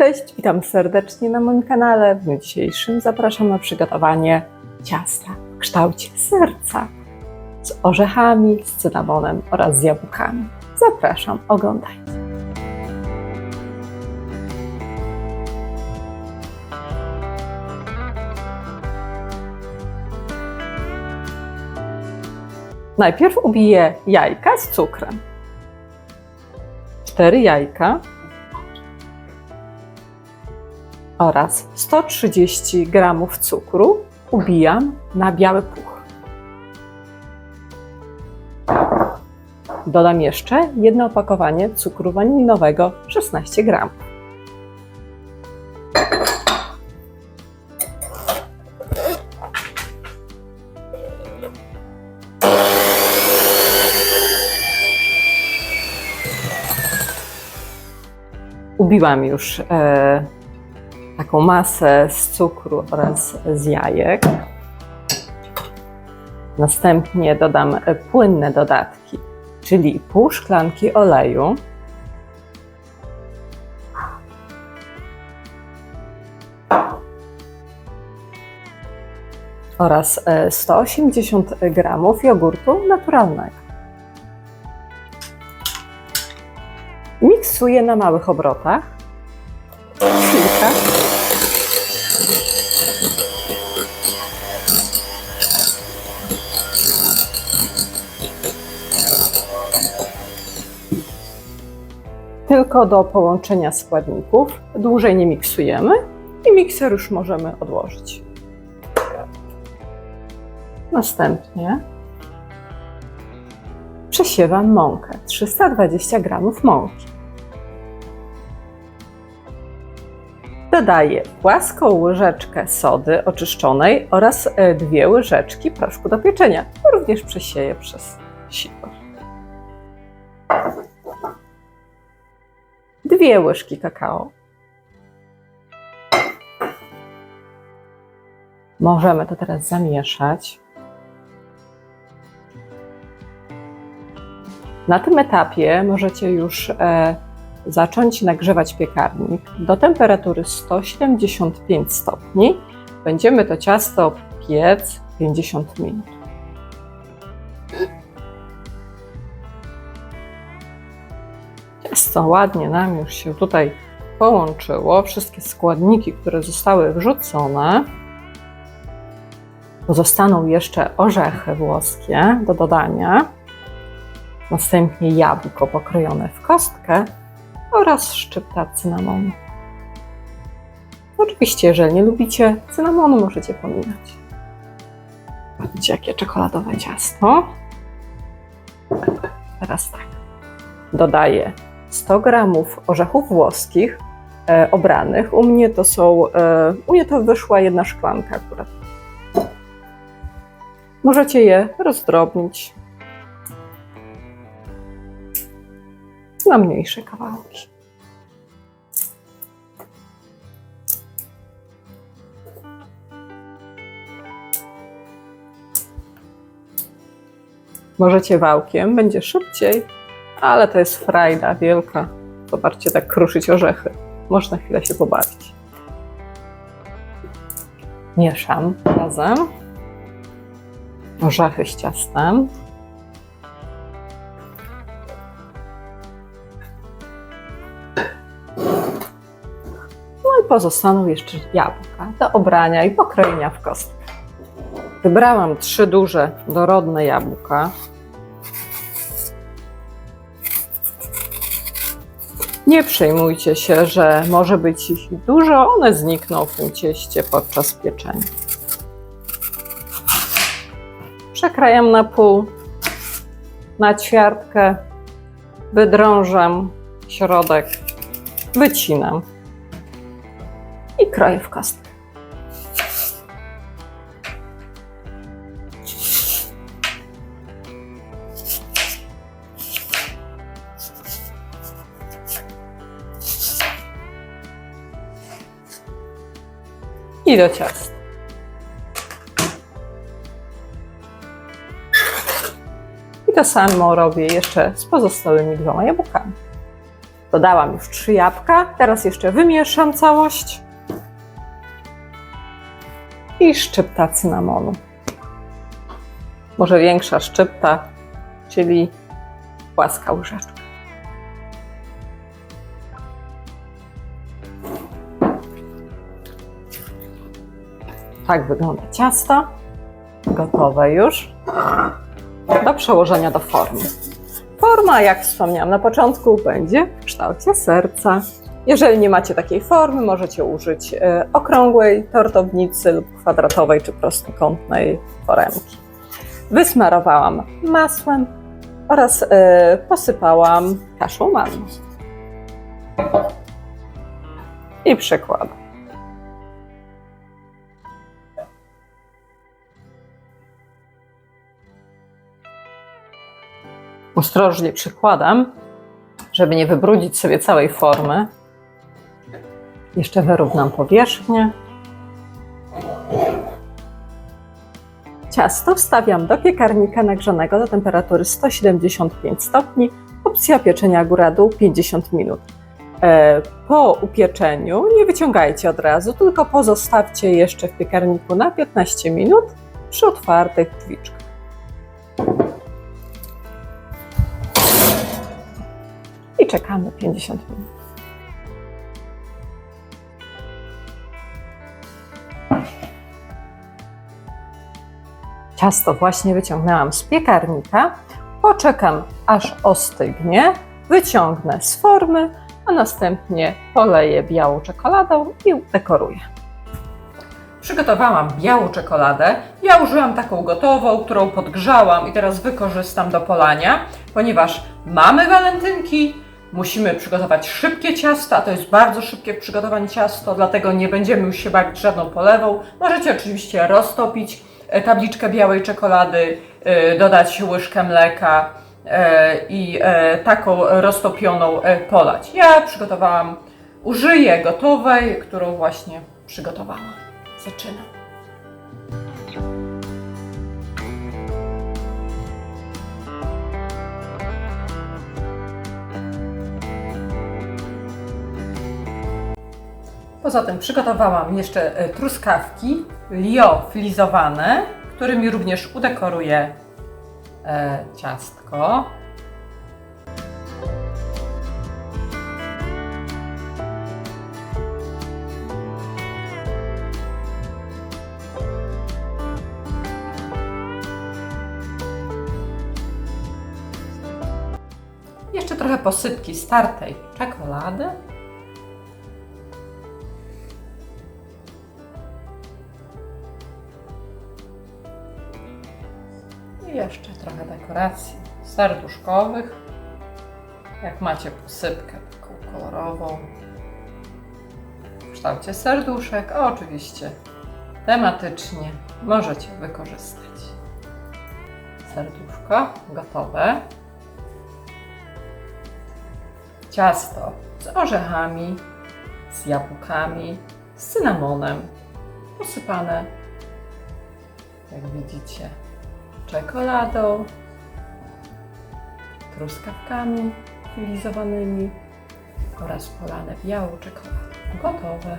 Cześć, witam serdecznie na moim kanale. W dniu dzisiejszym zapraszam na przygotowanie ciasta w kształcie serca z orzechami, z cynamonem oraz z jabłkami. Zapraszam, oglądajcie. Najpierw ubiję jajka z cukrem. 4 jajka oraz 130 g cukru ubijam na biały puch. Dodam jeszcze jedno opakowanie cukru waniliowego 16 g. Ubiłam już taką masę z cukru oraz z jajek. Następnie dodam płynne dodatki, czyli pół szklanki oleju, oraz 180 g jogurtu naturalnego. Miksuję na małych obrotach. Chwilkę. Tylko do połączenia składników. Dłużej nie miksujemy i mikser już możemy odłożyć. Następnie przesiewam mąkę. 320 g mąki. Dodaję płaską łyżeczkę sody oczyszczonej oraz 2 łyżeczki proszku do pieczenia. Również przesieję przez sito. 2 łyżki kakao. Możemy to teraz zamieszać. Na tym etapie możecie już zacząć nagrzewać piekarnik do temperatury 175 stopni. Będziemy to ciasto piec 50 minut. Ciasto ładnie nam już się tutaj połączyło. Wszystkie składniki, które zostały wrzucone. Zostaną jeszcze orzechy włoskie do dodania. Następnie jabłko pokrojone w kostkę oraz szczypta cynamonu. Oczywiście, jeżeli nie lubicie cynamonu, możecie pominąć. Patrzcie, jakie czekoladowe ciasto. Teraz tak. Dodaję 100 g orzechów włoskich obranych. U mnie to wyszła 1 szklanka akurat. Możecie je rozdrobnić na mniejsze kawałki. Możecie wałkiem, będzie szybciej, ale to jest frajda wielka. Zobaczcie, tak kruszyć orzechy. Można chwilę się pobawić. Mieszam razem orzechy z ciastem. Pozostaną jeszcze jabłka do obrania i pokrojenia w kostkę. Wybrałam 3 duże, dorodne jabłka. Nie przejmujcie się, że może być ich dużo, one znikną w tym cieście podczas pieczenia. Przekrajam na pół, na ćwiartkę, wydrążam środek, wycinam i kroję w kostkę. I do ciasta. I to samo robię jeszcze z pozostałymi 2 jabłkami. Dodałam już 3 jabłka. Teraz jeszcze wymieszam całość. I szczypta cynamonu. Może większa szczypta, czyli płaska łyżeczka. Tak wygląda ciasto. Gotowe już do przełożenia do formy. Forma, jak wspomniałam na początku, będzie w kształcie serca. Jeżeli nie macie takiej formy, możecie użyć okrągłej tortownicy lub kwadratowej czy prostokątnej foremki. Wysmarowałam masłem oraz posypałam kaszą manną. I przekładam. Ostrożnie przykładam, żeby nie wybrudzić sobie całej formy. Jeszcze wyrównam powierzchnię. Ciasto wstawiam do piekarnika nagrzanego do temperatury 175 stopni. Opcja pieczenia góra-dół 50 minut. Po upieczeniu nie wyciągajcie od razu, tylko pozostawcie jeszcze w piekarniku na 15 minut przy otwartych drzwiczkach. I czekamy 50 minut. Ciasto właśnie wyciągnęłam z piekarnika. Poczekam, aż ostygnie, wyciągnę z formy, a następnie poleję białą czekoladą i dekoruję. Przygotowałam białą czekoladę. Ja użyłam taką gotową, którą podgrzałam i teraz wykorzystam do polania, ponieważ mamy walentynki, musimy przygotować szybkie ciasto, a to jest bardzo szybkie w przygotowaniu ciasto, dlatego nie będziemy już się bawić żadną polewą. Możecie oczywiście roztopić tabliczkę białej czekolady, dodać łyżkę mleka i taką roztopioną polać. Ja użyję gotowej, którą właśnie przygotowałam. Zaczynam. Poza tym przygotowałam jeszcze truskawki liofilizowane, którymi również udekoruję ciastko. Jeszcze trochę posypki startej czekolady. I jeszcze trochę dekoracji serduszkowych. Jak macie posypkę taką kolorową w kształcie serduszek, a oczywiście tematycznie możecie wykorzystać. Serduszko gotowe. Ciasto z orzechami, z jabłkami, z cynamonem, posypane, jak widzicie, czekoladą, truskawkami filizowanymi oraz polane białą czekoladą. Gotowe.